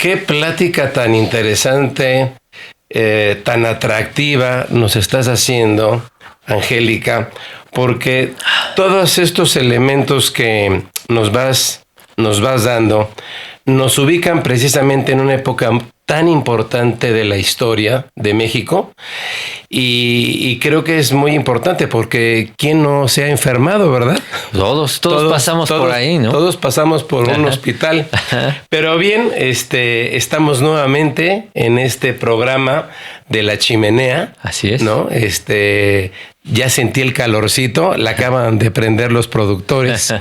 qué plática tan interesante, tan atractiva nos estás haciendo, Angélica, porque todos estos elementos que nos vas dando nos ubican precisamente en una época tan importante de la historia de México y creo que es muy importante porque ¿quién no se ha enfermado, verdad? Todos pasamos por ahí, ¿no? Todos pasamos por un hospital. Pero bien, estamos nuevamente en este programa de La Chimenea. Así es. ¿No? Ya sentí el calorcito, la acaban de prender los productores.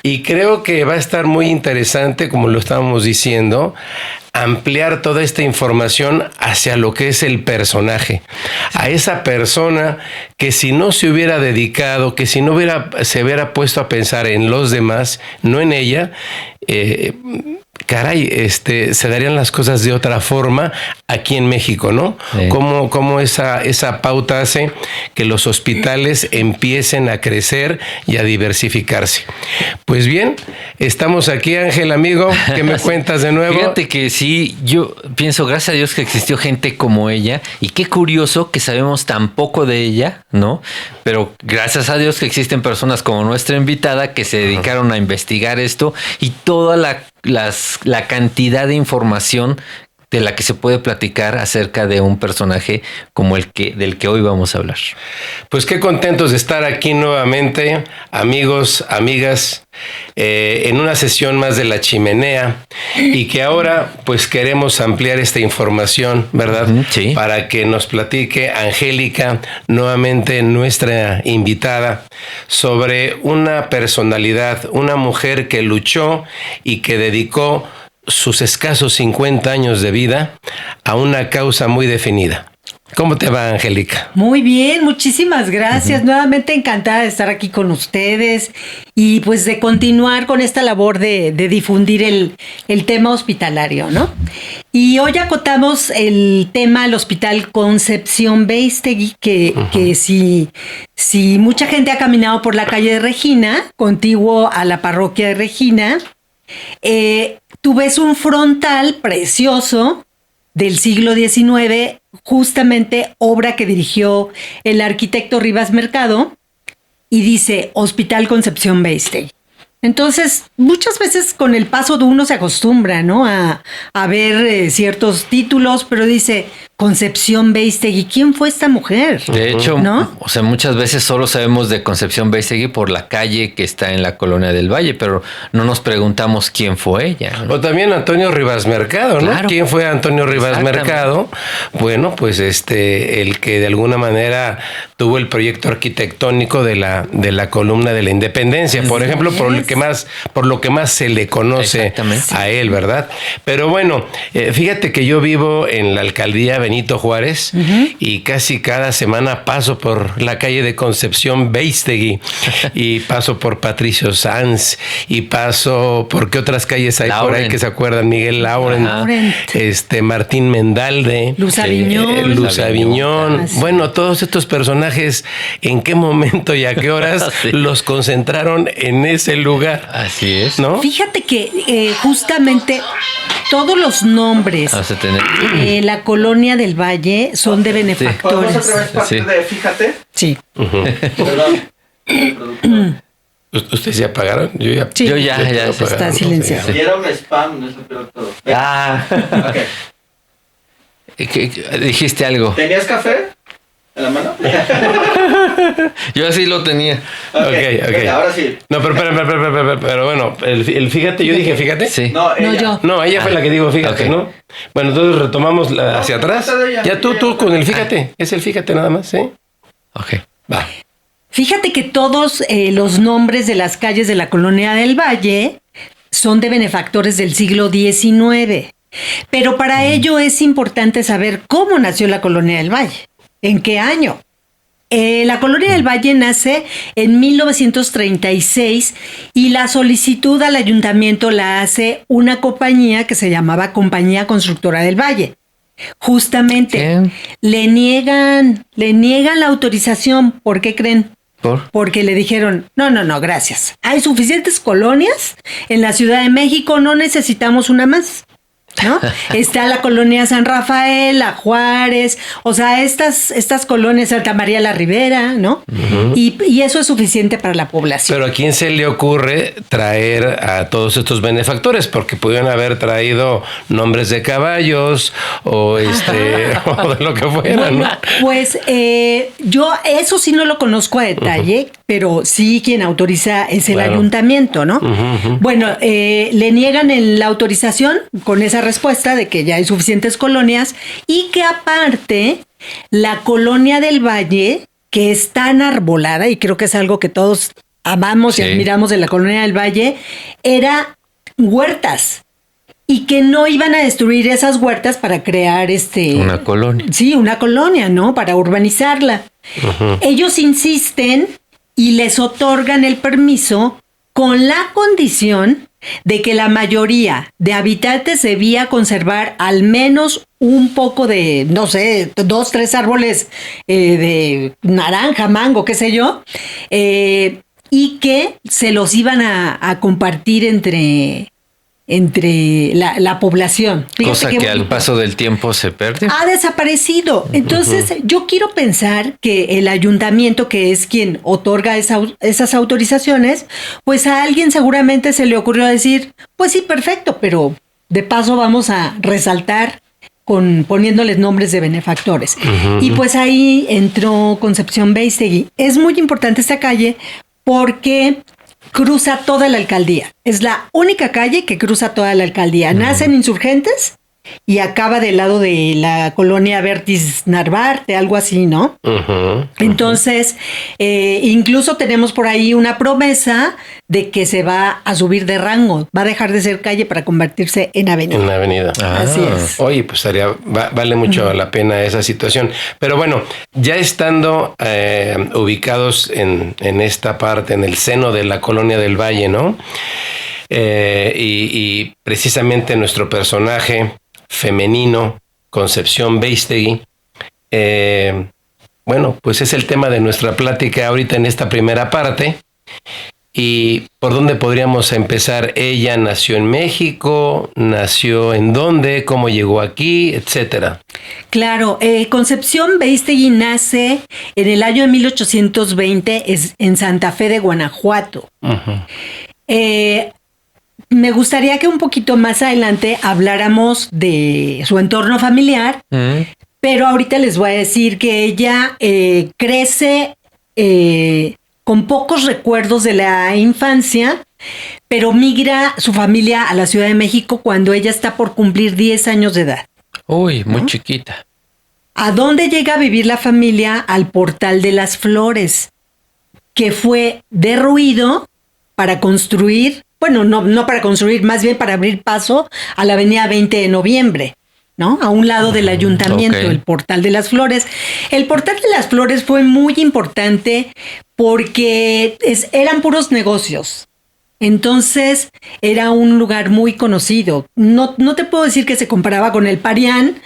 Y creo que va a estar muy interesante, como lo estábamos diciendo, ampliar toda esta información hacia lo que es el personaje. A esa persona que si no se hubiera dedicado, que si no se hubiera puesto a pensar en los demás, no en ella, se darían las cosas de otra forma aquí en México, ¿no? Sí. Cómo esa pauta hace que los hospitales empiecen a crecer y a diversificarse. Pues bien, estamos aquí, Ángel, amigo. ¿Qué me cuentas de nuevo? Fíjate que sí, yo pienso, gracias a Dios que existió gente como ella, y qué curioso que sabemos tan poco de ella, ¿no? Pero gracias a Dios que existen personas como nuestra invitada que se dedicaron a investigar esto y toda la cantidad de información de la que se puede platicar acerca de un personaje como del que hoy vamos a hablar. Pues qué contentos de estar aquí nuevamente, amigos, amigas, en una sesión más de La Chimenea, y que ahora pues queremos ampliar esta información, ¿verdad? Sí. Para que nos platique Angélica, nuevamente nuestra invitada, sobre una personalidad, una mujer que luchó y que dedicó sus escasos 50 años de vida a una causa muy definida. ¿Cómo te va, Angélica? Muy bien, muchísimas gracias. Nuevamente encantada de estar aquí con ustedes y pues de continuar con esta labor de difundir el tema hospitalario, ¿no? Y hoy acotamos el tema al Hospital Concepción Báistegui, que si mucha gente ha caminado por la calle de Regina, contiguo a la parroquia de Regina, tú ves un frontal precioso del siglo XIX, justamente obra que dirigió el arquitecto Rivas Mercado, y dice Hospital Concepción Báistegui. Entonces, muchas veces con el paso de uno se acostumbra, ¿no? A ver ciertos títulos, pero dice Concepción Báistegui. ¿Quién fue esta mujer? De hecho, ¿no? O sea, muchas veces solo sabemos de Concepción Báistegui por la calle que está en la Colonia del Valle, pero no nos preguntamos quién fue ella, ¿no? O también Antonio Rivas Mercado, ¿no? Claro. ¿Quién fue Antonio Rivas Mercado? Bueno, pues el que de alguna manera tuvo el proyecto arquitectónico de la columna de la Independencia, por ejemplo, por lo que más se le conoce a él, ¿verdad? Pero bueno, fíjate que yo vivo en la alcaldía Benito Juárez, y casi cada semana paso por la calle de Concepción Báistegui y paso por Patricio Sanz y paso por qué otras calles hay por ahí que se acuerdan, Miguel Laurent, Martín Mendalde, Luz Aviñón, Luz Aviñón. Bueno, todos estos personajes, ¿en qué momento y a qué horas los concentraron en ese lugar? Así es, ¿no? Fíjate que justamente todos los nombres de la Colonia del Valle son de benefactores. ¿Podemos otra vez partir de Fíjate? Sí. Perdón. ¿Ustedes ya pagaron? Sí. Yo ya está silenciado. Y era un spam, no es lo peor todo. Okay. Dijiste algo. ¿Tenías café en la mano? Yo así lo tenía. Okay. Ahora sí. No, pero bueno, el fíjate, yo dije fíjate. Sí. No, ella. yo. No, ella fue la que dijo fíjate, Okay. ¿no? Bueno, entonces retomamos hacia atrás. Ya tú con el fíjate. Es el fíjate nada más, ¿sí? Ok. Va. Fíjate que todos los nombres de las calles de la Colonia del Valle son de benefactores del siglo XIX. Pero para ello es importante saber cómo nació la Colonia del Valle. ¿En qué año? La Colonia del Valle nace en 1936 y la solicitud al ayuntamiento la hace una compañía que se llamaba Compañía Constructora del Valle. Justamente le niegan la autorización. ¿Por qué creen? Porque le dijeron, no, gracias. Hay suficientes colonias en la Ciudad de México, no necesitamos una más. ¿no? Está la colonia San Rafael, la Juárez, o sea, estas colonias, Santa María la Ribera, ¿no? Y eso es suficiente para la población. Pero ¿a quién se le ocurre traer a todos estos benefactores? Porque pudieron haber traído nombres de caballos o o de lo que fuera, bueno, ¿no? Pues yo eso sí no lo conozco a detalle, pero sí quien autoriza es el ayuntamiento, ¿no? Bueno, le niegan la autorización con esa respuesta de que ya hay suficientes colonias y que aparte la colonia del Valle, que es tan arbolada, y creo que es algo que todos amamos y admiramos de la colonia del Valle, era huertas. Y que no iban a destruir esas huertas para crear una colonia. Sí, una colonia, ¿no? Para urbanizarla. Ellos insisten y les otorgan el permiso con la condición de que la mayoría de habitantes debía conservar al menos un poco de, no sé, 2, 3 árboles de naranja, mango, qué sé yo, y que se los iban a compartir entre la población. Fíjate cosa que al paso del tiempo se pierde. Ha desaparecido. Entonces, yo quiero pensar que el ayuntamiento, que es quien otorga esas autorizaciones, pues a alguien seguramente se le ocurrió decir, pues sí, perfecto, pero de paso vamos a resaltar poniéndoles nombres de benefactores. Y pues ahí entró Concepción Beistegui. Es muy importante esta calle porque cruza toda la alcaldía. Es la única calle que cruza toda la alcaldía. Nace en Insurgentes y acaba del lado de la colonia Vertis Narvarte, algo así, ¿no? Entonces, incluso tenemos por ahí una promesa de que se va a subir de rango. Va a dejar de ser calle para convertirse en avenida. En avenida. Así es. Oye, pues vale mucho la pena esa situación. Pero bueno, ya estando ubicados en esta parte, en el seno de la colonia del Valle, ¿no? Y precisamente nuestro personaje femenino, Concepción Beistegui, bueno, pues es el tema de nuestra plática ahorita en esta primera parte. ¿Y por dónde podríamos empezar? Ella nació en México, nació en dónde, cómo llegó aquí, etcétera. Claro, Concepción Beistegui nace en el año de 1820 en Santa Fe de Guanajuato. Me gustaría que un poquito más adelante habláramos de su entorno familiar, pero ahorita les voy a decir que ella crece con pocos recuerdos de la infancia, pero migra su familia a la Ciudad de México cuando ella está por cumplir 10 años de edad. Uy, muy chiquita. ¿A dónde llega a vivir la familia? Al Portal de las Flores, que fue derruido para construir, bueno, no para construir, más bien para abrir paso a la avenida 20 de noviembre, ¿no? A un lado del ayuntamiento, el Portal de las Flores. El Portal de las Flores fue muy importante porque eran puros negocios. Entonces, era un lugar muy conocido. No te puedo decir que se comparaba con el Parián,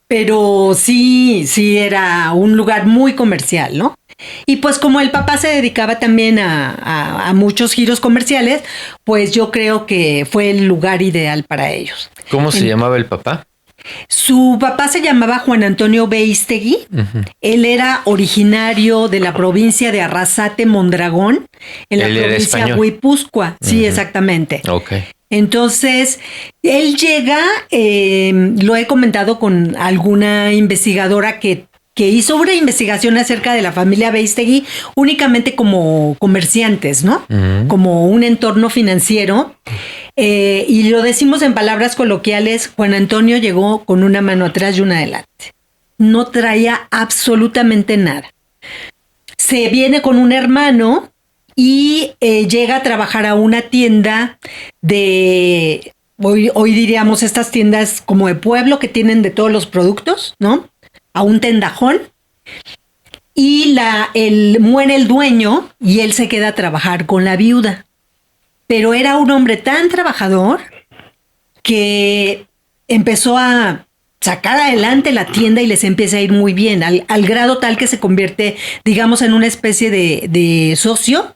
pero sí era un lugar muy comercial, ¿no? Y pues como el papá se dedicaba también a muchos giros comerciales, pues yo creo que fue el lugar ideal para ellos. ¿Cómo se llamaba el papá? Su papá se llamaba Juan Antonio Beistegui. Él era originario de la provincia de Arrasate, Mondragón, en la provincia Guipúzcoa. Sí, exactamente. Okay. Entonces, él llega, lo he comentado con alguna investigadora que hizo una investigación acerca de la familia Beistegui únicamente como comerciantes, ¿no? Como un entorno financiero. Y lo decimos en palabras coloquiales, Juan Antonio llegó con una mano atrás y una adelante. No traía absolutamente nada. Se viene con un hermano y llega a trabajar a una tienda de, hoy diríamos estas tiendas como de pueblo que tienen de todos los productos, ¿no? A un tendajón, y muere el dueño y él se queda a trabajar con la viuda. Pero era un hombre tan trabajador que empezó a sacar adelante la tienda y les empieza a ir muy bien, al grado tal que se convierte, digamos, en una especie de socio,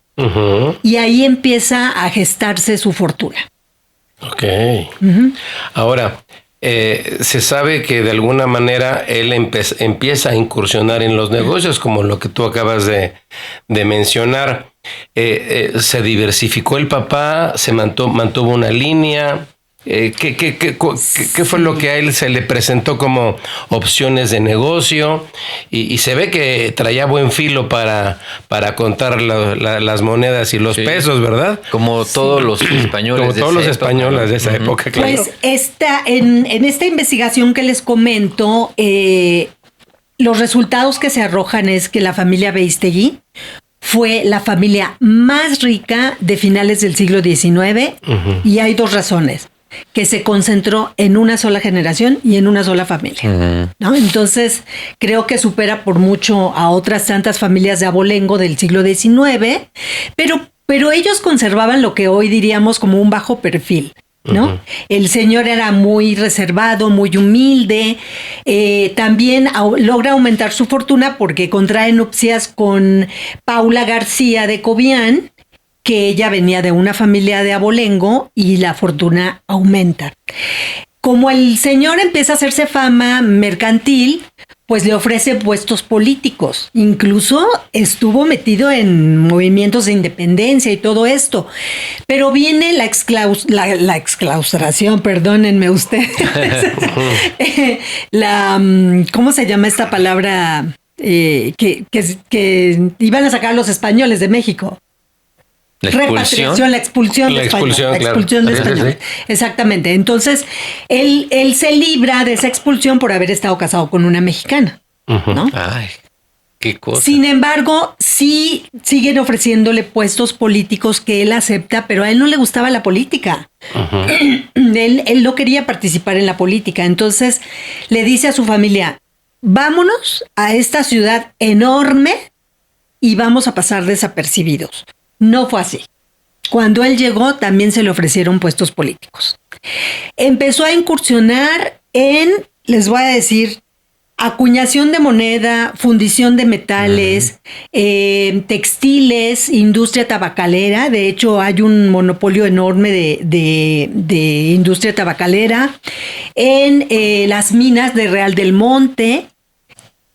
y ahí empieza a gestarse su fortuna. Ok. Ahora, se sabe que de alguna manera él empieza a incursionar en los negocios, como lo que tú acabas de mencionar. Se diversificó el papá, se mantuvo una línea. ¿Qué fue lo que a él se le presentó como opciones de negocio? Y se ve que traía buen filo para contar las monedas y los pesos, ¿verdad? Como todos los españoles. Como todos los españoles de esa época, claro. Pues en esta investigación que les comento, los resultados que se arrojan es que la familia Beistegui fue la familia más rica de finales del siglo XIX, y hay dos razones: que se concentró en una sola generación y en una sola familia, ¿no? Entonces, creo que supera por mucho a otras tantas familias de abolengo del siglo XIX, pero ellos conservaban lo que hoy diríamos como un bajo perfil, ¿no? El señor era muy reservado, muy humilde. También logra aumentar su fortuna porque contrae nupcias con Paula García de Cobián, que ella venía de una familia de abolengo, y la fortuna aumenta. Como el señor empieza a hacerse fama mercantil, pues le ofrece puestos políticos. Incluso estuvo metido en movimientos de independencia y todo esto. Pero viene la exclaustración, perdónenme ustedes. ¿Cómo se llama esta palabra? Que iban a sacar a los españoles de México. La expulsión. La expulsión de españoles. Exactamente. Entonces, él se libra de esa expulsión por haber estado casado con una mexicana, ¿no? Ay, qué cosa. Sin embargo, sí siguen ofreciéndole puestos políticos que él acepta, pero a él no le gustaba la política. Él no quería participar en la política. Entonces, le dice a su familia: vámonos a esta ciudad enorme y vamos a pasar desapercibidos. No fue así. Cuando él llegó, también se le ofrecieron puestos políticos. Empezó a incursionar en, les voy a decir, acuñación de moneda, fundición de metales, textiles, industria tabacalera. De hecho, hay un monopolio enorme de industria tabacalera. En las minas de Real del Monte.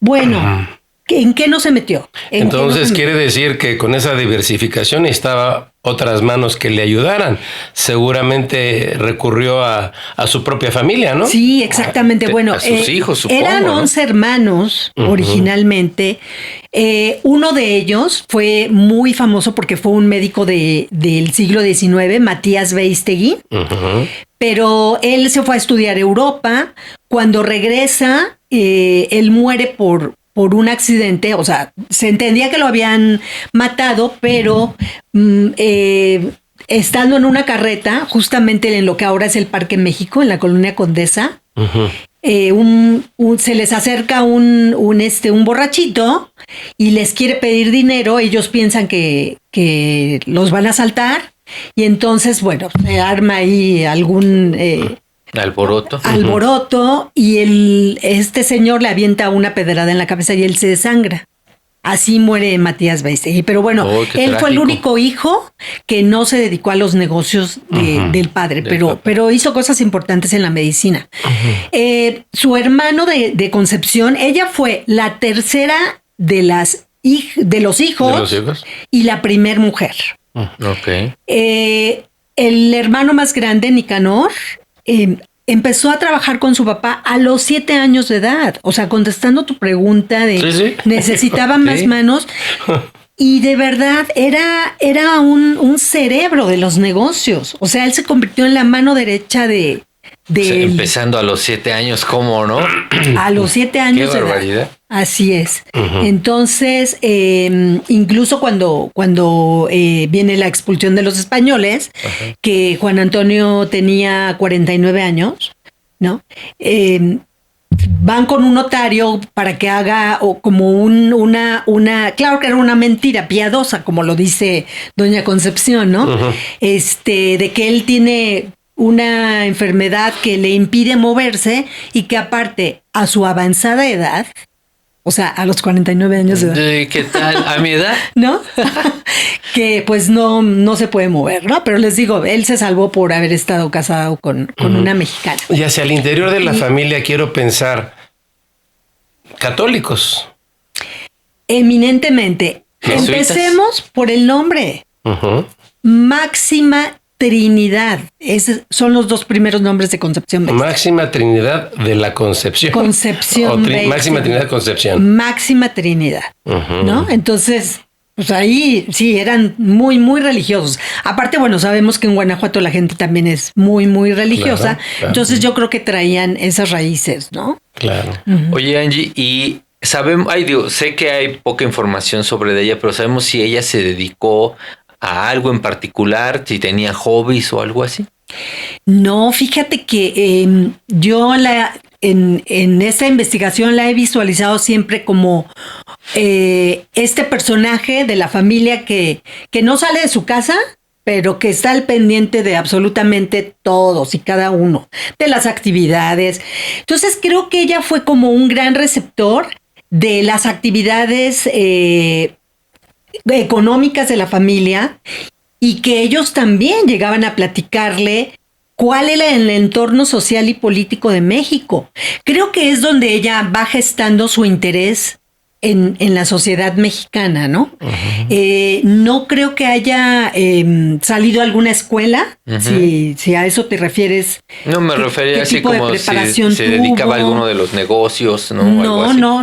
Bueno, ¿en qué no se metió? Entonces quiere decir que con esa diversificación estaba otras manos que le ayudaran. Seguramente recurrió a su propia familia, ¿no? Sí, exactamente. Bueno, a sus hijos, supongo, eran 11 hermanos originalmente. Uno de ellos fue muy famoso porque fue un médico del siglo XIX, Matías Beistegui. Pero él se fue a estudiar a Europa. Cuando regresa, él muere por un accidente. O sea, se entendía que lo habían matado, pero estando en una carreta, justamente en lo que ahora es el Parque México, en la Colonia Condesa, se les acerca un borrachito y les quiere pedir dinero. Ellos piensan que los van a asaltar, y entonces, bueno, se arma ahí algún alboroto, y este señor le avienta una pedrada en la cabeza y él se desangra. Así muere Matías Beistegui. Pero bueno, él fue el único hijo que no se dedicó a los negocios del padre, pero hizo cosas importantes en la medicina. Su hermano de Concepción, ella fue la tercera de los hijos y la primer mujer. El hermano más grande, Nicanor, empezó a trabajar con su papá a los 7 años de edad. O sea, contestando tu pregunta de necesitaba más manos. Y de verdad era un cerebro de los negocios. O sea, él se convirtió en la mano derecha de empezando a los 7 años, ¿cómo no? A los 7 años. Qué barbaridad. Edad. Así es. Entonces, incluso cuando viene la expulsión de los españoles, que Juan Antonio tenía 49 años, ¿no? Van con un notario para que haga como claro que era una mentira piadosa, como lo dice doña Concepción, ¿no? De que él tiene una enfermedad que le impide moverse y que aparte a su avanzada edad, O sea, a los 49 años de edad. ¿Qué tal? ¿A mi edad? ¿No? Que pues no se puede mover, ¿no? Pero les digo, él se salvó por haber estado casado con una mexicana. Y hacia el interior de la familia quiero pensar, católicos. Eminentemente. Jesuitas. Empecemos por el nombre. Ujú. Máxima Trinidad. Esos son los dos primeros nombres de Concepción Bexter. Máxima Trinidad de la Concepción. Concepción Bexter. Máxima Trinidad Concepción. Máxima Trinidad. Ujú. ¿No? Entonces, pues ahí sí, eran muy, muy religiosos. Aparte, bueno, sabemos que en Guanajuato la gente también es muy, muy religiosa. Claro, claro. Entonces yo creo que traían esas raíces, ¿no? Claro. Oye, Angie, y sabemos, sé que hay poca información sobre ella, pero sabemos si ella se dedicó a algo en particular, si tenía hobbies o algo así. No, fíjate que yo en esta investigación la he visualizado siempre como este personaje de la familia que no sale de su casa, pero que está al pendiente de absolutamente todos y cada uno, de las actividades. Entonces creo que ella fue como un gran receptor de las actividades económicas de la familia y que ellos también llegaban a platicarle cuál era el entorno social y político de México. Creo que es donde ella va gestando su interés en la sociedad mexicana, ¿no? No creo que haya salido a alguna escuela, si a eso te refieres. No, me refería así como si se dedicaba a alguno de los negocios, ¿no?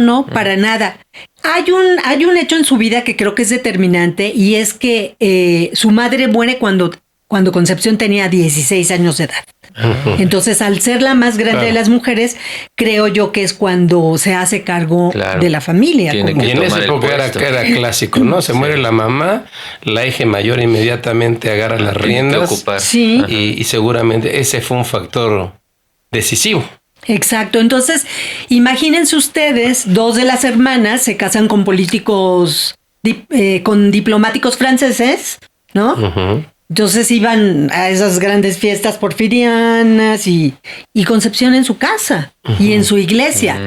No, para nada. Hay un hecho en su vida que creo que es determinante y es que su madre muere cuando Concepción tenía 16 años de edad. Entonces, al ser la más grande de las mujeres, creo yo que es cuando se hace cargo de la familia. Y en esa época era clásico, ¿no? Se muere la mamá, la hija mayor inmediatamente agarra las riendas. Sí. Y seguramente ese fue un factor decisivo. Exacto. Entonces, imagínense ustedes, dos de las hermanas se casan con políticos, con diplomáticos franceses, ¿no? Ujú. Entonces iban a esas grandes fiestas porfirianas y Concepción en su casa y en su iglesia.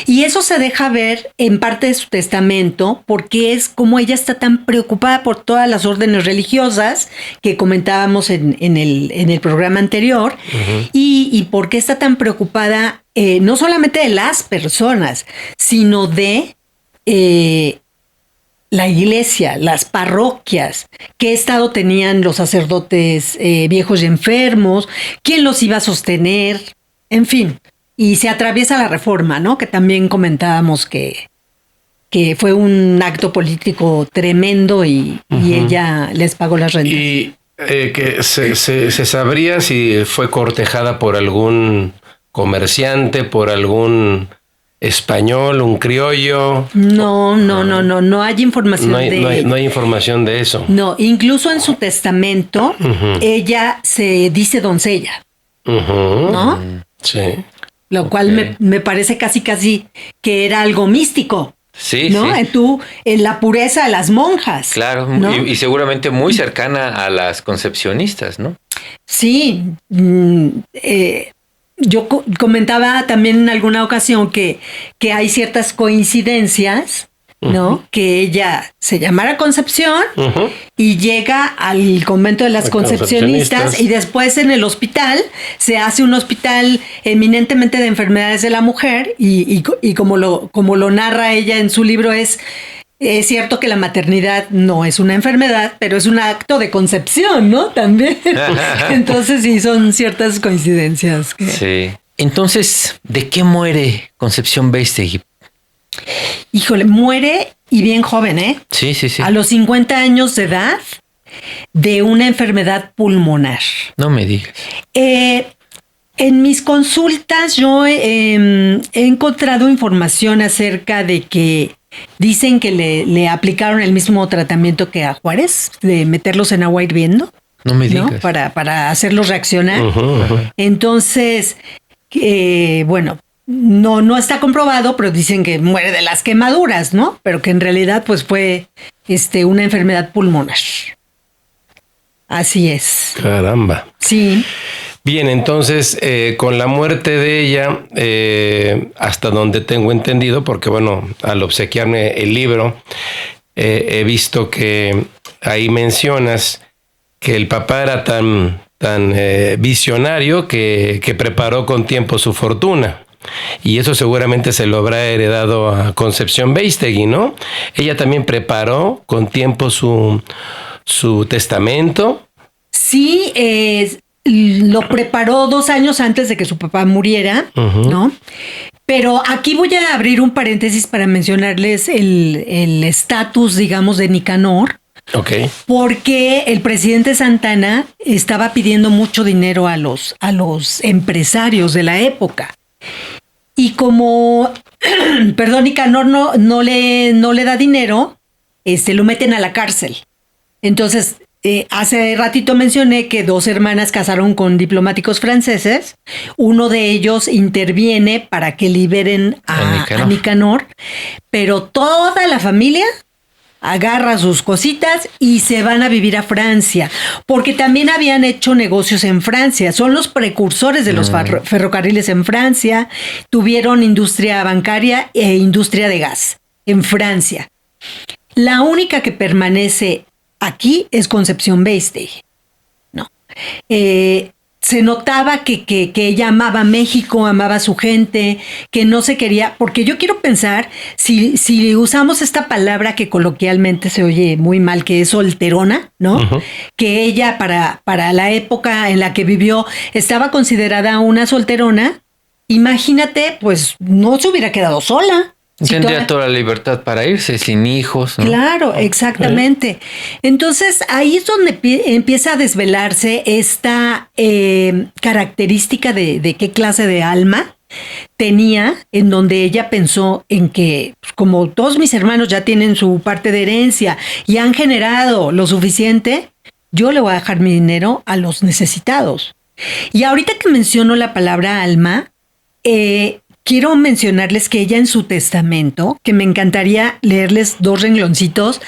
Y eso se deja ver en parte de su testamento porque es como ella está tan preocupada por todas las órdenes religiosas que comentábamos en el programa anterior y por qué está tan preocupada no solamente de las personas, sino de la iglesia, las parroquias, qué estado tenían los sacerdotes viejos y enfermos, quién los iba a sostener, en fin. Y se atraviesa la reforma, ¿no? Que también comentábamos que fue un acto político tremendo y ella les pagó las rentas. Y que se sabría si fue cortejada por algún comerciante, por algún español, un criollo. No hay información no hay información de eso. No, incluso en su testamento ella se dice doncella, ¿no? Sí. Lo cual me parece casi que era algo místico. Sí, ¿no? sí. En la pureza de las monjas. Claro, ¿no? y seguramente muy cercana a las concepcionistas, ¿no? Sí. Yo comentaba también en alguna ocasión que hay ciertas coincidencias, ¿no? Que ella se llamara Concepción y llega al convento de las concepcionistas y después en el hospital se hace un hospital eminentemente de enfermedades de la mujer y como lo narra ella en su libro es cierto que la maternidad no es una enfermedad, pero es un acto de concepción, ¿no? También. Entonces sí, son ciertas coincidencias. Sí. Entonces, ¿de qué muere Concepción Beistegui? Híjole, muere y bien joven, ¿eh? Sí. A los 50 años de edad de una enfermedad pulmonar. No me digas. En mis consultas yo he encontrado información acerca de que dicen que le aplicaron el mismo tratamiento que a Juárez, de meterlos en agua hirviendo. No me digas. ¿No? Para hacerlos reaccionar. Entonces, bueno, no está comprobado, pero dicen que muere de las quemaduras, ¿no? Pero que en realidad pues fue una enfermedad pulmonar. Así es. Caramba. Sí. Bien, entonces, con la muerte de ella, hasta donde tengo entendido, porque bueno, al obsequiarme el libro, he visto que ahí mencionas que el papá era tan visionario que preparó con tiempo su fortuna. Y eso seguramente se lo habrá heredado a Concepción Beistegui, ¿no? Ella también preparó con tiempo su testamento. Sí, lo preparó 2 años antes de que su papá muriera, ¿no? Pero aquí voy a abrir un paréntesis para mencionarles el estatus, digamos, de Nicanor. Ok. Porque el presidente Santana estaba pidiendo mucho dinero a los empresarios de la época. Y como, perdón, Nicanor no le da dinero, lo meten a la cárcel. Entonces, hace ratito mencioné que 2 hermanas casaron con diplomáticos franceses. Uno de ellos interviene para que liberen a Nicanor, pero toda la familia agarra sus cositas y se van a vivir a Francia, porque también habían hecho negocios en Francia. Son los precursores de los ferrocarriles en Francia. Tuvieron industria bancaria e industria de gas en Francia. La única que permanece aquí es Concepción Beistegui, ¿no? Se notaba que ella amaba México, amaba a su gente, que no se quería, porque yo quiero pensar, si usamos esta palabra que coloquialmente se oye muy mal, que es solterona, ¿no? Uh-huh. Que ella para la época en la que vivió estaba considerada una solterona, imagínate, pues no se hubiera quedado sola. Tendría toda la libertad para irse sin hijos, ¿no? Claro, exactamente. Entonces ahí es donde empieza a desvelarse esta característica de qué clase de alma tenía, en donde ella pensó en que, pues, como todos mis hermanos ya tienen su parte de herencia y han generado lo suficiente, yo le voy a dejar mi dinero a los necesitados. Y ahorita que menciono la palabra alma, quiero mencionarles que ella en su testamento, que me encantaría leerles 2 rengloncitos,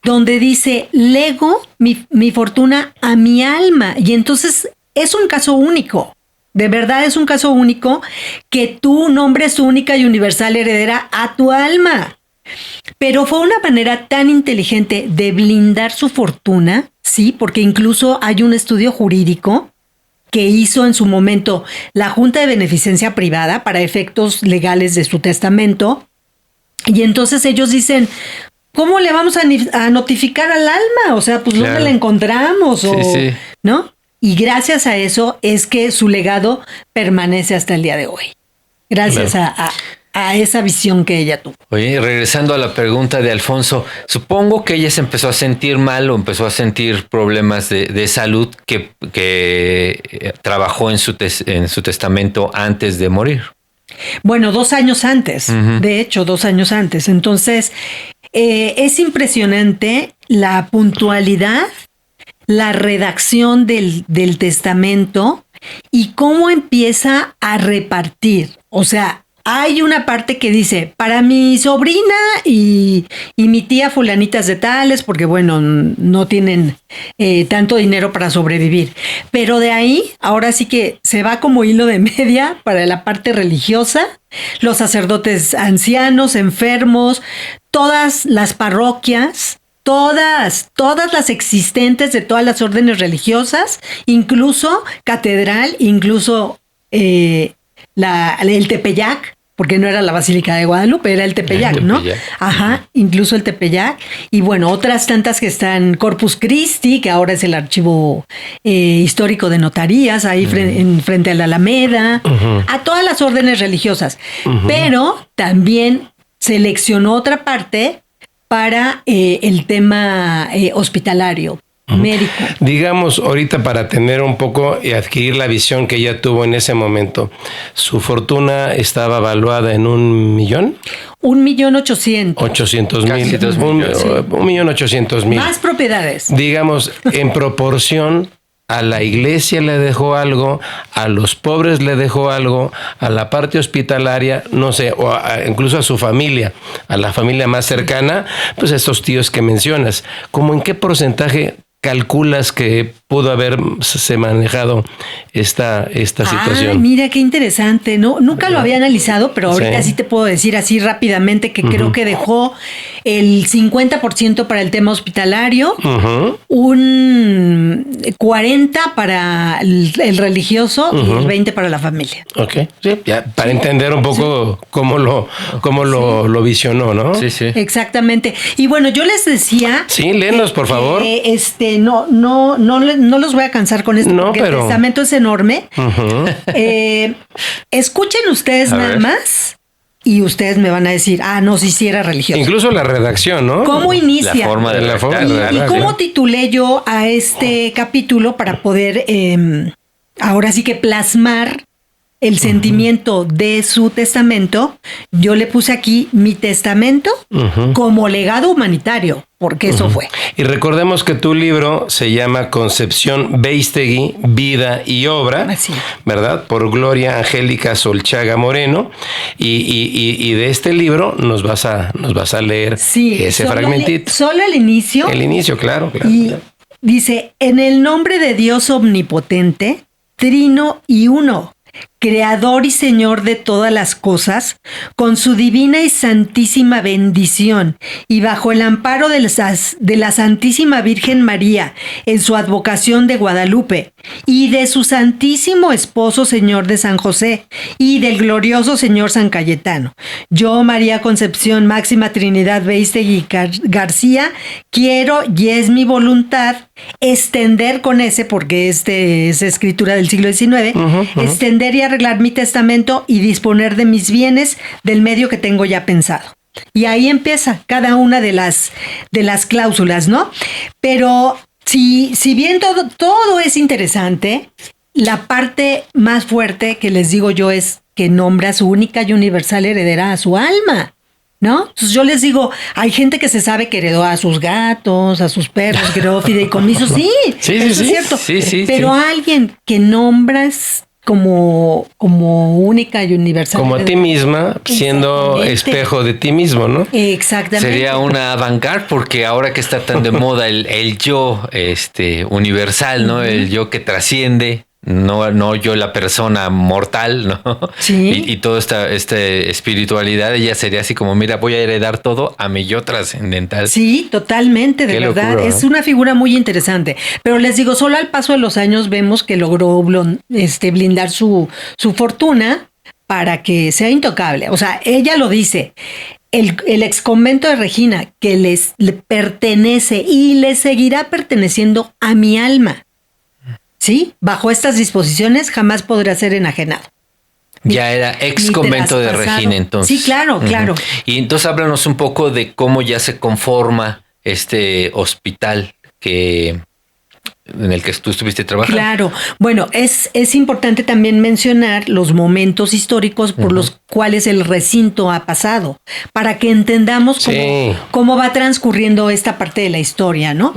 donde dice, lego mi fortuna a mi alma. Y entonces es un caso único. De verdad es un caso único que tú nombres tu única y universal heredera a tu alma. Pero fue una manera tan inteligente de blindar su fortuna, ¿sí? Porque incluso hay un estudio jurídico que hizo en su momento la Junta de Beneficencia Privada para efectos legales de su testamento. Y entonces ellos dicen, ¿cómo le vamos a notificar al alma? O sea, pues ¿dónde la encontramos? Sí. ¿No? Y gracias a eso es que su legado permanece hasta el día de hoy. Gracias a esa visión que ella tuvo. Oye, regresando a la pregunta de Alfonso, supongo que ella se empezó a sentir mal o empezó a sentir problemas de salud que trabajó en su testamento antes de morir. Bueno, 2 años antes, de hecho, 2 años antes. Entonces, es impresionante la puntualidad, la redacción del testamento y cómo empieza a repartir. O sea, hay una parte que dice, para mi sobrina y mi tía fulanitas de tales, porque bueno, no tienen tanto dinero para sobrevivir. Pero de ahí, ahora sí que se va como hilo de media para la parte religiosa, los sacerdotes ancianos, enfermos, todas las parroquias, todas las existentes de todas las órdenes religiosas, incluso catedral, incluso el Tepeyac, porque no era la Basílica de Guadalupe, era el Tepeyac, ¿no? Ajá, incluso el Tepeyac. Y bueno, otras tantas que están, Corpus Christi, que ahora es el archivo histórico de notarías, ahí frente a la Alameda, a todas las órdenes religiosas. Pero también seleccionó otra parte para el tema hospitalario. Médico. Digamos, ahorita para tener un poco y adquirir la visión que ella tuvo en ese momento, ¿su fortuna estaba valuada en 1 millón? 1.800.000. 800,000. 1.800.000. Más propiedades. Digamos, en proporción, a la iglesia le dejó algo, a los pobres le dejó algo, a la parte hospitalaria, no sé, o incluso a su familia, a la familia más cercana, pues estos tíos que mencionas. ¿Cómo en qué porcentaje calculas que pudo haberse manejado esta situación? Ay, mira qué interesante, ¿no? Nunca lo había analizado, pero ahorita sí te puedo decir así rápidamente que creo que dejó el 50% para el tema hospitalario, un 40% para el religioso y el 20% para la familia. Ok, sí, ya para entender un poco cómo lo visionó, ¿no? Sí, sí. Exactamente. Y bueno, yo les decía... Sí, léenos, por favor. No los voy a cansar con esto, No, porque pero... el testamento es enorme. Escuchen ustedes nada más y ustedes me van a decir, no, sí era religioso. Incluso la redacción, ¿no? ¿Cómo inicia? La forma de ¿Y cómo titulé yo a este capítulo para poder ahora sí que plasmar el sentimiento de su testamento? Yo le puse aquí mi testamento como legado humanitario, porque eso fue. Y recordemos que tu libro se llama Concepción Beistegui, Vida y Obra, Así. ¿verdad? Por Gloria Angélica Solchaga Moreno. Y de este libro nos vas a leer ese fragmentito. Solo el inicio. El inicio, claro. Y dice, en el nombre de Dios omnipotente, trino y uno, Creador y Señor de todas las cosas, con su divina y santísima bendición, y bajo el amparo de la Santísima Virgen María, en su advocación de Guadalupe, y de su Santísimo Esposo Señor de San José, y del glorioso Señor San Cayetano. Yo, María Concepción Máxima Trinidad Beistegui García, quiero, y es mi voluntad, extender con ese, porque es escritura del siglo XIX, extender y arreglar mi testamento y disponer de mis bienes del medio que tengo ya pensado. Y ahí empieza cada una de las cláusulas, ¿no? Pero si bien todo es interesante, la parte más fuerte que les digo yo es que nombra a su única y universal heredera, a su alma, ¿no? Entonces yo les digo, hay gente que se sabe que heredó a sus gatos, a sus perros, que heredó fideicomisos, sí, eso es cierto. Sí, pero alguien que nombras como única y universal. Como a ti misma, siendo espejo de ti mismo, ¿no? Exactamente. Sería una avant-garde, porque ahora que está tan de moda el yo universal, ¿no? El yo que trasciende. No yo la persona mortal, ¿no? Sí. Y toda esta espiritualidad, ella sería así como, mira, voy a heredar todo a mi yo trascendental. Sí, totalmente, de verdad. Locura, ¿no? Es una figura muy interesante. Pero les digo, solo al paso de los años vemos que logró blindar su fortuna para que sea intocable. O sea, ella lo dice. El exconvento de Regina, que le pertenece y le seguirá perteneciendo a mi alma. ¿Sí? Bajo estas disposiciones jamás podrá ser enajenado. Ya era ex convento de Regina, entonces. Sí, claro, claro. Y entonces háblanos un poco de cómo ya se conforma este hospital en el que tú estuviste trabajando. Claro. Bueno, es importante también mencionar los momentos históricos por los cuales el recinto ha pasado, para que entendamos cómo va transcurriendo esta parte de la historia, ¿no?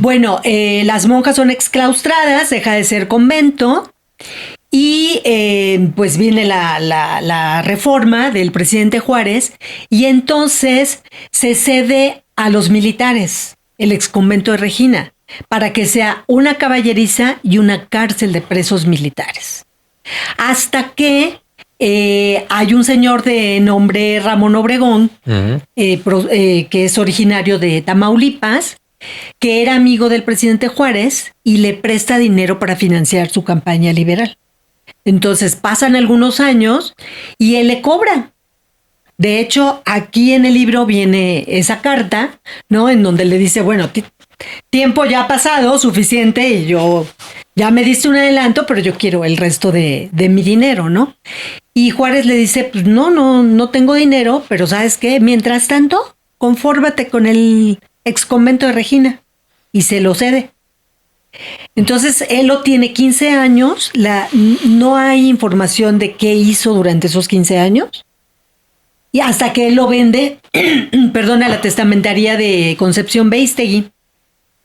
Bueno, las monjas son exclaustradas, deja de ser convento, y pues viene la reforma del presidente Juárez, y entonces se cede a los militares el exconvento de Regina, para que sea una caballeriza y una cárcel de presos militares. Hasta que hay un señor de nombre Ramón Obregón, que es originario de Tamaulipas, que era amigo del presidente Juárez y le presta dinero para financiar su campaña liberal. Entonces pasan algunos años y él le cobra. De hecho, aquí en el libro viene esa carta, ¿no? En donde le dice, bueno, tiempo ya ha pasado suficiente y yo ya me diste un adelanto, pero yo quiero el resto de mi dinero, ¿no? Y Juárez le dice, pues no tengo dinero, pero ¿sabes qué? Mientras tanto, confórmate con el exconvento de Regina, y se lo cede. Entonces, él lo tiene 15 años, no hay información de qué hizo durante esos 15 años, y hasta que él lo vende, a la testamentaría de Concepción Beistegui.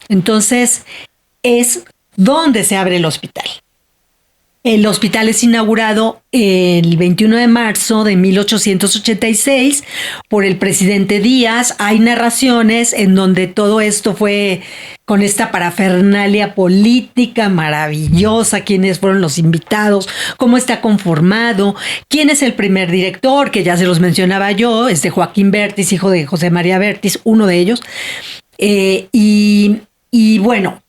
Entonces, es donde se abre el hospital. El hospital es inaugurado el 21 de marzo de 1886 por el presidente Díaz. Hay narraciones en donde todo esto fue con esta parafernalia política maravillosa, quiénes fueron los invitados, cómo está conformado, quién es el primer director, que ya se los mencionaba yo, es de Joaquín Bertis, hijo de José María Bertis, uno de ellos. Y bueno,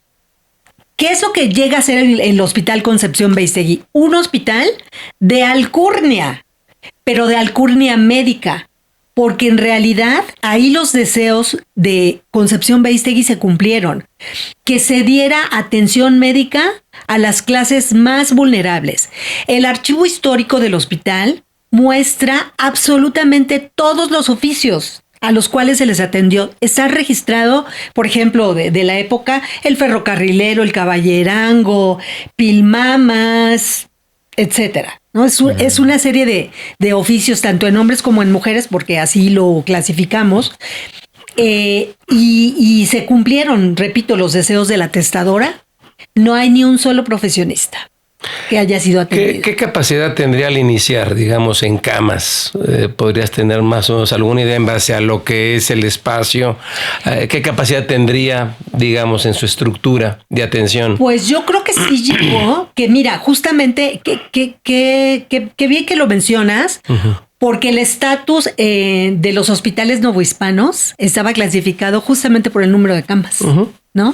¿qué es lo que llega a ser el Hospital Concepción Beistegui? Un hospital de alcurnia, pero de alcurnia médica, porque en realidad ahí los deseos de Concepción Beistegui se cumplieron, que se diera atención médica a las clases más vulnerables. El archivo histórico del hospital muestra absolutamente todos los oficios a los cuales se les atendió. Está registrado, por ejemplo, de la época, el ferrocarrilero, el caballerango, pilmamas, etcétera, ¿no? Es una serie de oficios, tanto en hombres como en mujeres, porque así lo clasificamos, y se cumplieron, repito, los deseos de la testadora. No hay ni un solo profesionista que haya sido atendido. ¿Qué capacidad tendría al iniciar, digamos, en camas? ¿Podrías tener más o menos alguna idea en base a lo que es el espacio? ¿Qué capacidad tendría, digamos, en su estructura de atención? Pues yo creo que sí llegó, que mira, justamente, que bien que lo mencionas, porque el estatus de los hospitales novohispanos estaba clasificado justamente por el número de camas, ¿no?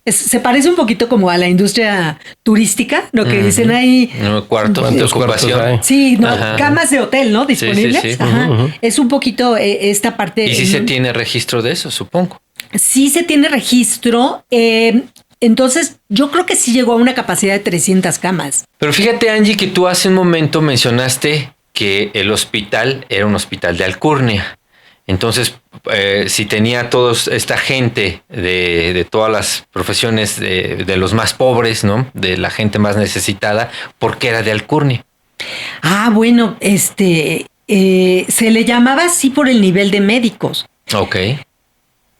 Se parece un poquito como a la industria turística, lo que dicen ahí. Cuartos de ocupación. Sí, no, camas de hotel, ¿no? Disponibles. Sí. Ajá. Es un poquito esta parte. ¿Y si se tiene registro de eso, supongo? Sí se tiene registro. Entonces, yo creo que sí llegó a una capacidad de 300 camas. Pero fíjate, Angie, que tú hace un momento mencionaste que el hospital era un hospital de alcurnia. Entonces, si tenía toda esta gente de todas las profesiones, de los más pobres, ¿no? De la gente más necesitada, ¿por qué era de alcurnia? Bueno, se le llamaba así por el nivel de médicos. Ok.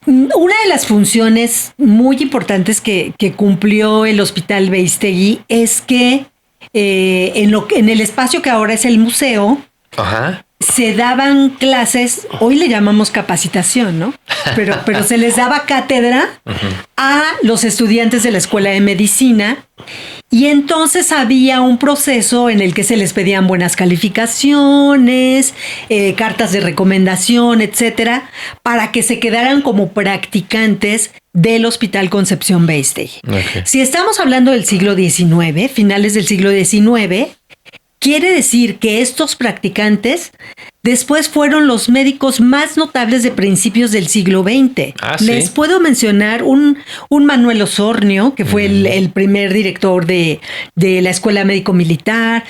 Una de las funciones muy importantes que cumplió el Hospital Beistegui es que en el espacio que ahora es el museo, se daban clases, hoy le llamamos capacitación, ¿no? Pero se les daba cátedra a los estudiantes de la Escuela de Medicina, y entonces había un proceso en el que se les pedían buenas calificaciones, cartas de recomendación, etcétera, para que se quedaran como practicantes del Hospital Concepción Beistegui. Okay. Si estamos hablando del siglo XIX, finales del siglo XIX, quiere decir que estos practicantes después fueron los médicos más notables de principios del siglo XX. ¿Sí? Les puedo mencionar un Manuel Osornio, que fue el primer director de la Escuela Médico Militar,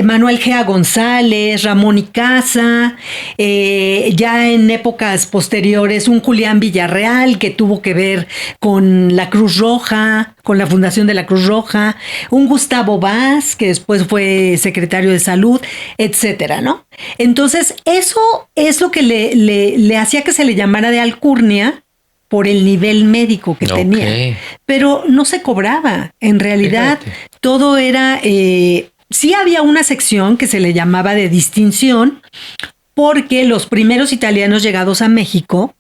Manuel Gea González, Ramón Icaza, ya en épocas posteriores un Julián Villarreal, que tuvo que ver con la Cruz Roja, con la fundación de la Cruz Roja, un Gustavo Vaz, que después fue secretario de Salud, etcétera, ¿no? Entonces, eso es lo que le hacía que se le llamara de alcurnia por el nivel médico que tenía. Pero no se cobraba. En realidad, todo era... sí había una sección que se le llamaba de distinción, porque los primeros italianos llegados a México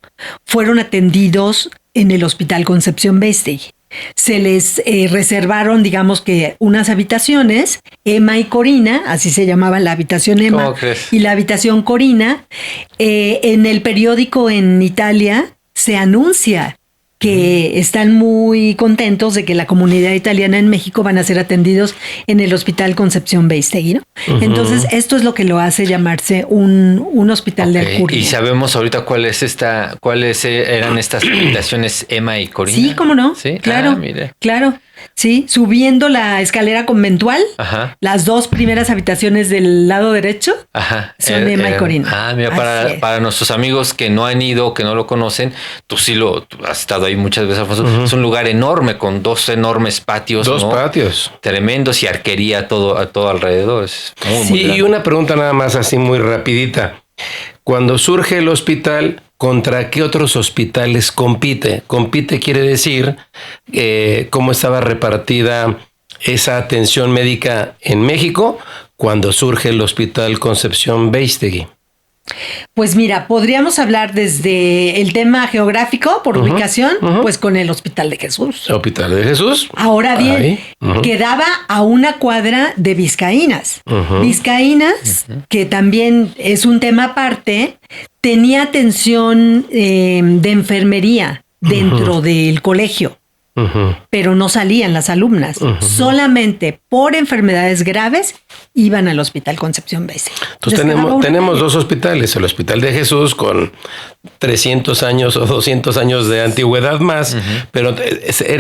fueron atendidos en el Hospital Concepción Beistegui. Se les reservaron, digamos que, unas habitaciones, Emma y Corina, así se llamaban, la habitación Emma y la habitación Corina. En el periódico en Italia se anuncia que están muy contentos de que la comunidad italiana en México van a ser atendidos en el Hospital Concepción Beistegui, ¿no? Entonces, esto es lo que lo hace llamarse un hospital de alcurnia. ¿Y sabemos ahorita cuáles eran estas habitaciones Emma y Corina? Sí, ¿cómo no? ¿Sí? Claro, claro. Sí, subiendo la escalera conventual, las dos primeras habitaciones del lado derecho son Emma y Corina. Mira, para nuestros amigos que no han ido, que no lo conocen, tú has estado ahí muchas veces, Alfonso. Es un lugar enorme con dos enormes patios. Dos patios. Tremendos, y arquería todo alrededor. Es muy y una pregunta nada más así muy rapidita. Cuando surge el hospital, ¿contra qué otros hospitales compite? Compite quiere decir cómo estaba repartida esa atención médica en México cuando surge el Hospital Concepción Beistegui? Pues mira, podríamos hablar desde el tema geográfico por ubicación, pues con el Hospital de Jesús. Hospital de Jesús. Ahora bien, quedaba a una cuadra de Vizcaínas. Vizcaínas, que también es un tema aparte, tenía atención de enfermería dentro del colegio. Pero no salían las alumnas. Solamente por enfermedades graves iban al Hospital Concepción Beistegui. Entonces tenemos dos hospitales, el Hospital de Jesús con 300 años o 200 años de antigüedad más, pero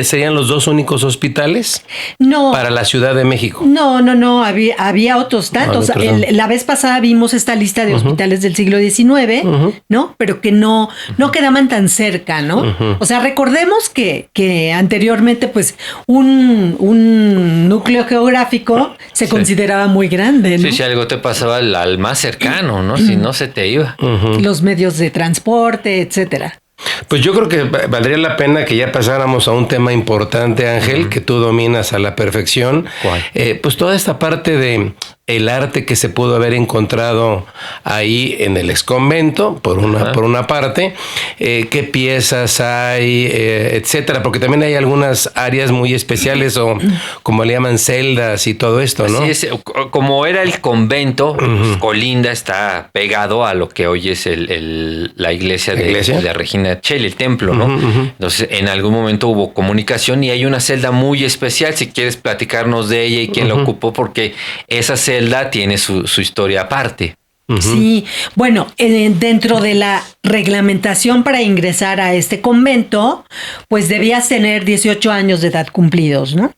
¿serían los dos únicos hospitales? No. Para la Ciudad de México. No, había otros tantos. La vez pasada vimos esta lista de hospitales del siglo XIX, ¿no? Pero que no quedaban tan cerca, ¿no? O sea, recordemos que anteriormente, pues, un núcleo geográfico se consideraba muy grande, ¿no? Sí, si algo te pasaba al más cercano, ¿no? Si no se te iba. Los medios de transporte, etcétera. Pues yo creo que valdría la pena que ya pasáramos a un tema importante, Ángel, que tú dominas a la perfección. ¿Cuál? Pues toda esta parte de el arte que se pudo haber encontrado ahí en el exconvento, por una parte, qué piezas hay, etcétera, porque también hay algunas áreas muy especiales o como le llaman celdas y todo esto, ¿no? Así es, como era el convento, Colinda está pegado a lo que hoy es la iglesia de Regina Coeli, el templo, ¿no? Entonces, en algún momento hubo comunicación y hay una celda muy especial, si quieres platicarnos de ella y quién la ocupó, porque esa celda tiene su historia aparte. Sí, bueno, dentro de la reglamentación para ingresar a este convento, pues debías tener 18 años de edad cumplidos, ¿no?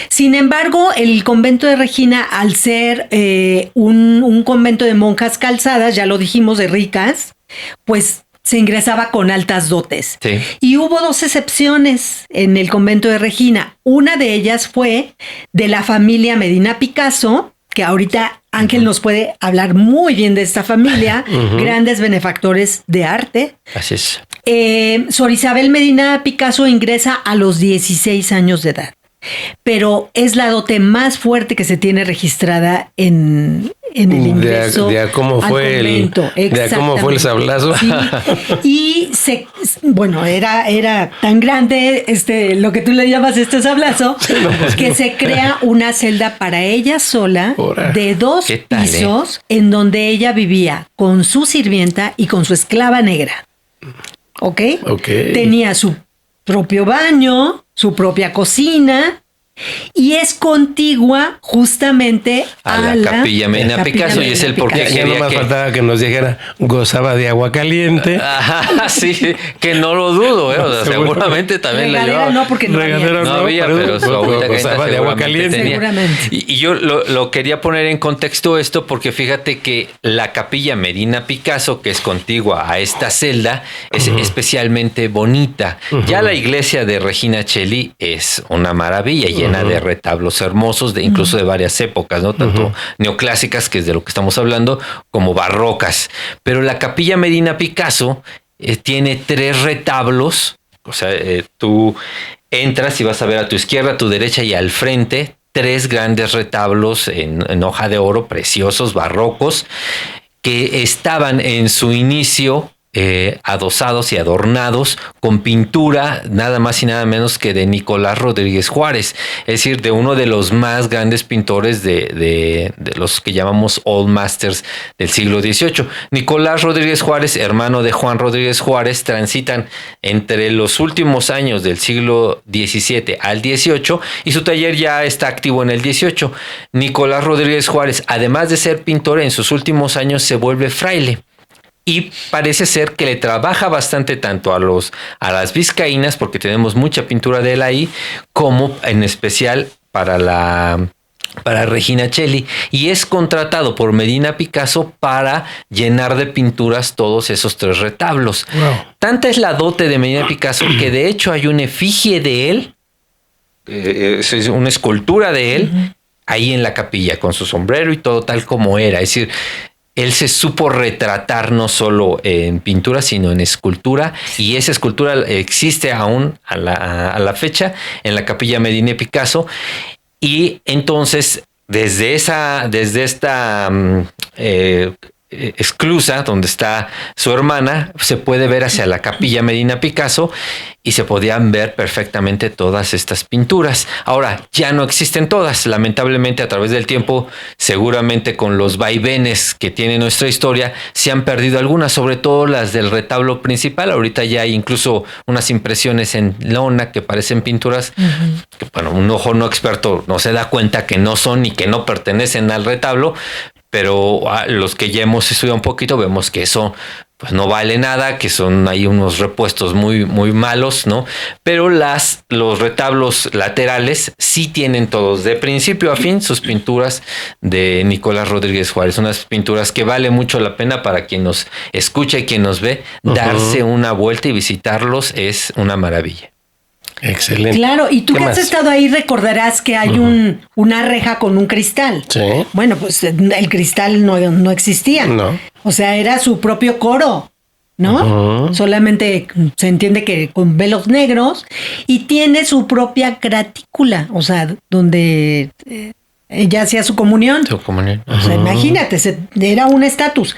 Sin embargo, el convento de Regina, al ser un convento de monjas calzadas, ya lo dijimos, de ricas, pues se ingresaba con altas dotes. Sí. Y hubo dos excepciones en el convento de Regina. Una de ellas fue de la familia Medina Picasso, que ahorita Ángel nos puede hablar muy bien de esta familia, grandes benefactores de arte. Así es. Sor Isabel Medina Picasso ingresa a los 16 años de edad, pero es la dote más fuerte que se tiene registrada en el ingreso de cómo fue al convento. de cómo fue el sablazo. Sí. Y era tan grande lo que tú le llamas sablazo, que se crea una celda para ella sola de 2 pisos, en donde ella vivía con su sirvienta y con su esclava negra. ¿Ok? Tenía su propio baño, su propia cocina, y es contigua justamente a la Capilla Medina Picasso, y es el porqué ya no más faltaba que nos dijera gozaba de agua caliente. Ajá, sí, que no lo dudo, o sea, seguramente también la llevaba. No, porque no había, pero su agüita gozaba de agua caliente. Seguramente. Y yo lo quería poner en contexto esto porque fíjate que la Capilla Medina Picasso, que es contigua a esta celda, es especialmente bonita. Ya la iglesia de Regina Coeli es una maravilla, llena de retablos hermosos, incluso de varias épocas, ¿no? Tanto neoclásicas, que es de lo que estamos hablando, como barrocas. Pero la Capilla Medina Picasso tiene 3 retablos. O sea, tú entras y vas a ver a tu izquierda, a tu derecha y al frente 3 grandes retablos en hoja de oro, preciosos, barrocos, que estaban en su inicio adosados y adornados con pintura nada más y nada menos que de Nicolás Rodríguez Juárez, es decir, de uno de los más grandes pintores de los que llamamos Old Masters del siglo XVIII. Nicolás Rodríguez Juárez, hermano de Juan Rodríguez Juárez, transitan entre los últimos años del siglo XVII al XVIII y su taller ya está activo en el XVIII. Nicolás Rodríguez Juárez, además de ser pintor, en sus últimos años se vuelve fraile. Y parece ser que le trabaja bastante tanto a las vizcaínas, porque tenemos mucha pintura de él ahí, como en especial para Regina Coeli, y es contratado por Medina Picasso para llenar de pinturas todos esos 3 retablos. Wow. Tanta es la dote de Medina Picasso que de hecho hay una efigie de él, es una escultura de él, ahí en la capilla, con su sombrero y todo tal como era. Es decir, él se supo retratar no solo en pintura, sino en escultura, y esa escultura existe aún a la fecha en la Capilla Medina Picasso. Y entonces, desde esta esclusa donde está su hermana, se puede ver hacia la Capilla Medina Picasso y se podían ver perfectamente todas estas pinturas. Ahora, ya no existen todas, lamentablemente a través del tiempo, seguramente con los vaivenes que tiene nuestra historia, se han perdido algunas, sobre todo las del retablo principal. Ahorita ya hay incluso unas impresiones en lona que parecen pinturas, que bueno, un ojo no experto no se da cuenta que no son y que no pertenecen al retablo, pero los que ya hemos estudiado un poquito vemos que eso pues no vale nada, que son ahí unos repuestos muy, muy malos, ¿no? Pero los retablos laterales sí tienen todos, de principio a fin, sus pinturas de Nicolás Rodríguez Juárez. Unas pinturas que vale mucho la pena para quien nos escucha y quien nos ve, darse una vuelta y visitarlos es una maravilla. Excelente. Claro, y tú ¿Qué que más? has estado ahí recordarás que hay una reja con un cristal. Sí. Bueno, pues el cristal no existía. No. O sea, era su propio coro, ¿no? Solamente se entiende que con velos negros y tiene su propia gratícula, o sea, donde ella hacía su comunión. Su comunión. O sea, imagínate, era un estatus.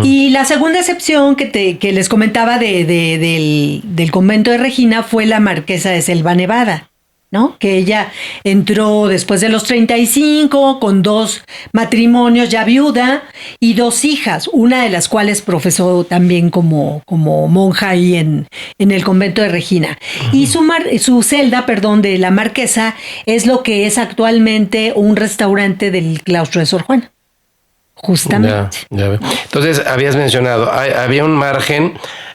Y la segunda excepción que les comentaba del convento de Regina fue la marquesa de Selva Nevada, ¿no? Que ella entró después de los 35 con 2 matrimonios, ya viuda, y 2 hijas, una de las cuales profesó también como monja ahí en el convento de Regina. Y su celda, de la marquesa, es lo que es actualmente un restaurante del claustro de Sor Juana. Justamente. Ya veo. Entonces, habías mencionado, había un margen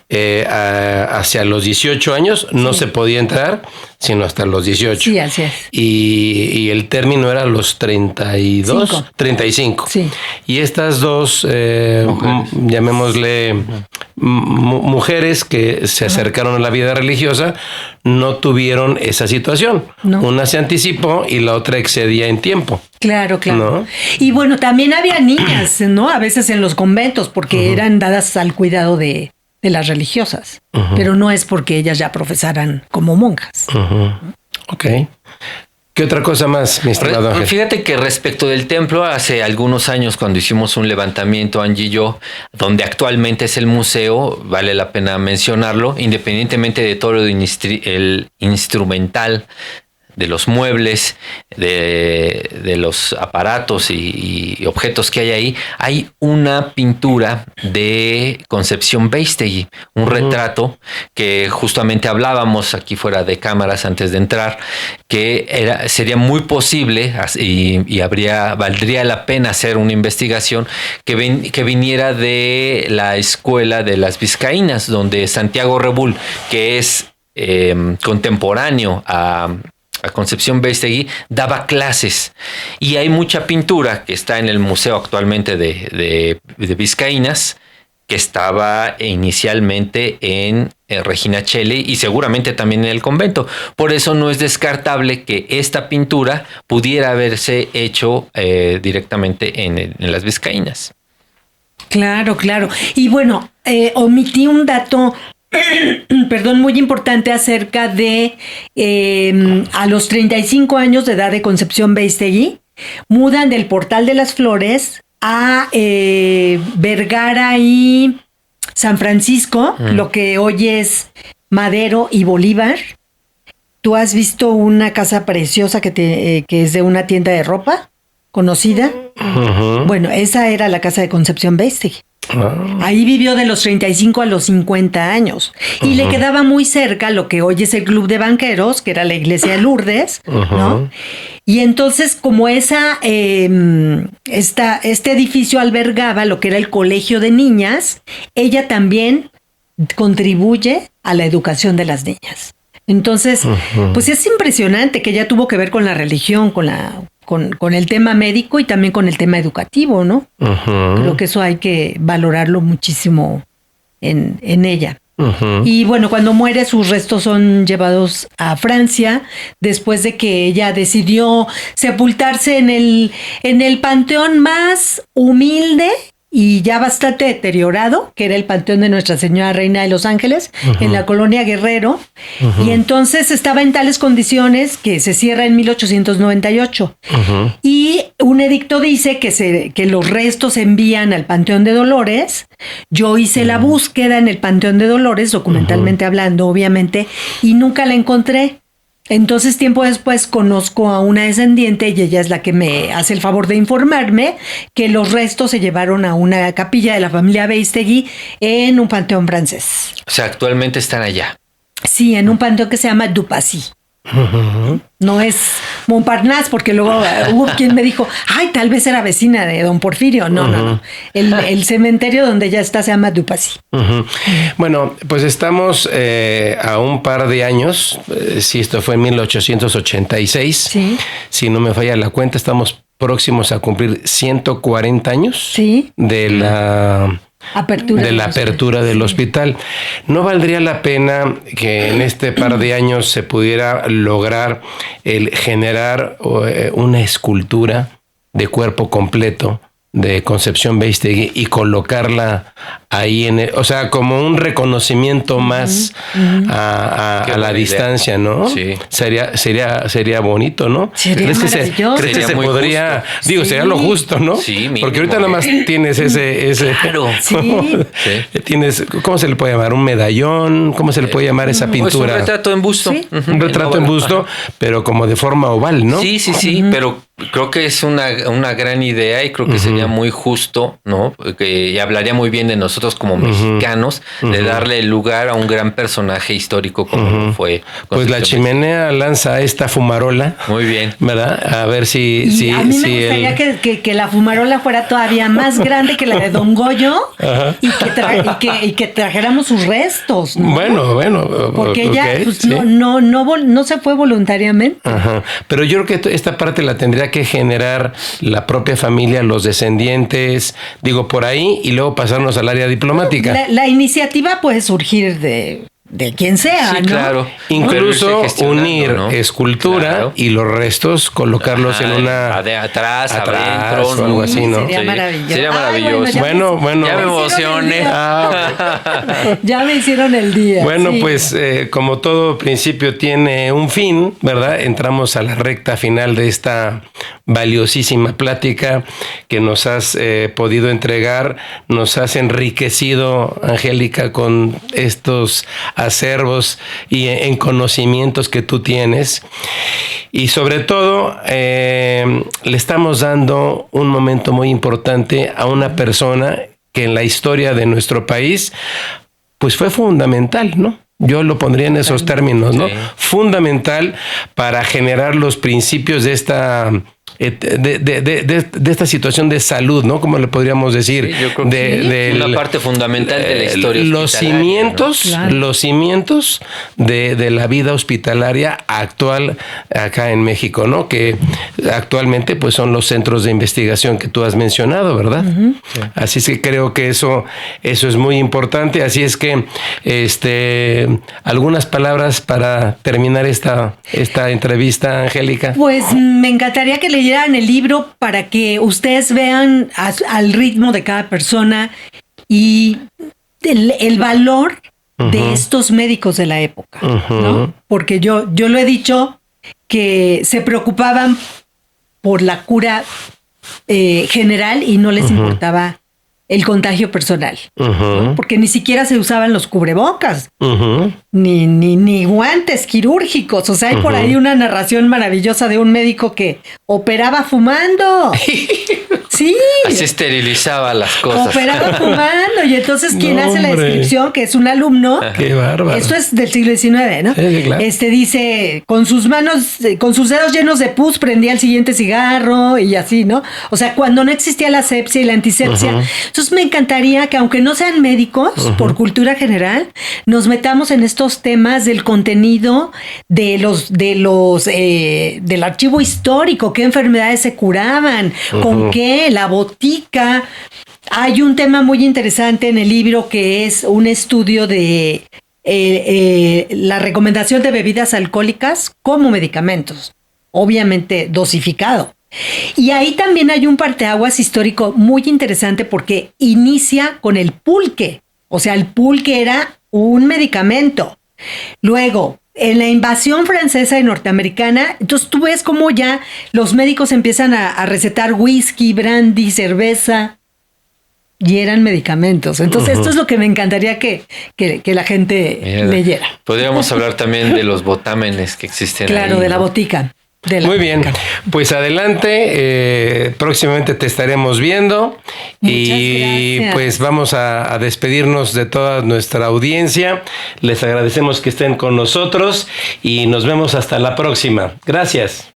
hacia los 18 años, no se podía entrar, sino hasta los 18. Sí, así es. Y el término era los 32, 5. 35. Sí. Y estas dos, llamémosle mujeres que se acercaron a la vida religiosa, no tuvieron esa situación. No. Una se anticipó y la otra excedía en tiempo. Claro, claro. ¿No? Y bueno, también había niñas, ¿no? A veces en los conventos, porque eran dadas al cuidado de las religiosas. Pero no es porque ellas ya profesaran como monjas. Ok. ¿Qué otra cosa más, mi estimado Ángel? Fíjate que respecto del templo, hace algunos años cuando hicimos un levantamiento, Angie y yo, donde actualmente es el museo, vale la pena mencionarlo, independientemente de todo el instrumental, de los muebles, de los aparatos y objetos que hay ahí, hay una pintura de Concepción Beistegui, un retrato que justamente hablábamos aquí fuera de cámaras antes de entrar, que sería muy posible y valdría la pena hacer una investigación que viniera de la escuela de las Vizcaínas, donde Santiago Rebull, que es contemporáneo a Concepción Beistegui, daba clases, y hay mucha pintura que está en el museo actualmente de Vizcaínas, que estaba inicialmente en Regina Coeli y seguramente también en el convento. Por eso no es descartable que esta pintura pudiera haberse hecho directamente en las Vizcaínas. Claro, claro. Y bueno, omití un dato muy importante acerca de a los 35 años de edad de Concepción Beistegui, mudan del Portal de las Flores a Vergara y San Francisco, lo que hoy es Madero y Bolívar. ¿Tú has visto una casa preciosa que es de una tienda de ropa conocida? Bueno, esa era la casa de Concepción Beistegui. Ahí vivió de los 35 a los 50 años y le quedaba muy cerca lo que hoy es el Club de Banqueros, que era la iglesia de Lourdes, ¿no? Y entonces, como este edificio albergaba lo que era el colegio de niñas, ella también contribuye a la educación de las niñas. Entonces, pues es impresionante que ella tuvo que ver con la religión, con el tema médico y también con el tema educativo, ¿no? Creo que eso hay que valorarlo muchísimo en ella. Y bueno, cuando muere, sus restos son llevados a Francia después de que ella decidió sepultarse en el panteón más humilde y ya bastante deteriorado, que era el Panteón de Nuestra Señora Reina de los Ángeles, en la colonia Guerrero, y entonces estaba en tales condiciones que se cierra en 1898. Y un edicto dice que los restos se envían al Panteón de Dolores. Yo hice la búsqueda en el Panteón de Dolores, documentalmente hablando, obviamente, y nunca la encontré. Entonces, tiempo después conozco a una descendiente y ella es la que me hace el favor de informarme que los restos se llevaron a una capilla de la familia Beistegui en un panteón francés. O sea, actualmente están allá. Sí, en un panteón que se llama Dupassy. No es Montparnasse, porque luego hubo quien me dijo, ay, tal vez era vecina de don Porfirio. No. El cementerio donde ella está se llama Dupassy. Bueno, pues estamos a un par de años, si esto fue en 1886, Sí. si no me falla la cuenta, estamos próximos a cumplir 140 años Sí. de la Apertura del hospital. ¿No valdría la pena que en este par de años se pudiera lograr el generar una escultura de cuerpo completo de Concepción Beistegui y colocarla ahí o sea, como un reconocimiento más a la distancia, ¿no? Sí. Sería bonito, ¿no? Sería maravilloso. ¿Crees que Sería se muy podría? justo. Digo, Sí. sería lo justo, ¿no? Sí, mínimo, porque ahorita nada más tienes ese Claro. Sí. tienes, ¿cómo se le puede llamar? ¿Un medallón? ¿Cómo se le puede llamar esa Es pintura? un retrato en busto. Sí. Un retrato en busto, pero como de forma oval, ¿no? Sí, pero creo que es una gran idea y creo que sería muy justo, ¿no? Que hablaría muy bien de nosotros como mexicanos, de darle lugar a un gran personaje histórico como fue. Pues la chimenea lanza esta fumarola. Muy bien. ¿Verdad? A ver si... Y a mí me gustaría que la fumarola fuera todavía más grande que la de Don Goyo y que trajéramos sus restos, ¿no? Bueno. Porque ella ok, pues, sí. no se fue voluntariamente. Ajá. Pero yo creo que esta parte la tendría que generar la propia familia, los descendientes, digo, por ahí, y luego pasarnos al área diplomática. La iniciativa puede surgir de quien sea, Sí, ¿no? claro. Incluso Pero irse gestionando, unir ¿no? escultura Claro. y los restos, colocarlos en una... De atrás, atrás adentro, o algo así, ¿no? Sería Sí. maravilloso. Sería Ay, maravilloso. Bueno. Ya me hicieron emocioné. el día. Ah, Ya me hicieron el día. Bueno, sí. pues como todo principio tiene un fin, ¿verdad? Entramos a la recta final de esta valiosísima plática que nos has podido entregar, nos has enriquecido, Angélica, con estos acervos y en conocimientos que tú tienes. Y sobre todo, le estamos dando un momento muy importante a una persona que en la historia de nuestro país, pues fue fundamental, ¿no? Yo lo pondría en esos términos, ¿no? Sí. Fundamental para generar los principios de esta... De esta situación de salud, ¿no? Como le podríamos decir. Sí, yo creo que una parte fundamental de la historia los hospitalaria, cimientos, ¿no? Claro. los cimientos de la vida hospitalaria actual acá en México, ¿no? Que actualmente pues son los centros de investigación que tú has mencionado, ¿verdad? Sí. Así es que creo que eso es muy importante. Así es que algunas palabras para terminar esta entrevista, Angélica. Pues me encantaría que leyeran el libro para que ustedes vean al ritmo de cada persona y el valor de estos médicos de la época, ¿no? Porque yo lo he dicho que se preocupaban por la cura general y no les importaba el contagio personal, ¿no? Porque ni siquiera se usaban los cubrebocas, ni guantes quirúrgicos. O sea, hay por ahí una narración maravillosa de un médico que operaba fumando. Sí. Así esterilizaba las cosas. Operaba fumando. Y entonces quien hace la hombre. descripción, que es un alumno, Qué bárbaro. esto es del siglo XIX, ¿no? Sí, claro. Dice, con sus manos, con sus dedos llenos de pus, prendía el siguiente cigarro y así, ¿no? O sea, cuando no existía la asepsia y la antisepsia. Entonces me encantaría que, aunque no sean médicos, por cultura general, nos metamos en estos temas del contenido del archivo histórico, qué enfermedades se curaban, con qué, la botica. Hay un tema muy interesante en el libro que es un estudio de la recomendación de bebidas alcohólicas como medicamentos, obviamente dosificado. Y ahí también hay un parteaguas histórico muy interesante porque inicia con el pulque. O sea, el pulque era un medicamento. Luego, en la invasión francesa y norteamericana, entonces tú ves cómo ya los médicos empiezan a recetar whisky, brandy, cerveza, y eran medicamentos. Entonces, esto es lo que me encantaría que la gente leyera. Podríamos hablar también de los botámenes que existen. Claro, ahí, de la ¿no? botica. Muy bien, pues adelante, próximamente te estaremos viendo. Y gracias. pues vamos a despedirnos de toda nuestra audiencia. Les agradecemos que estén con nosotros y nos vemos hasta la próxima. Gracias.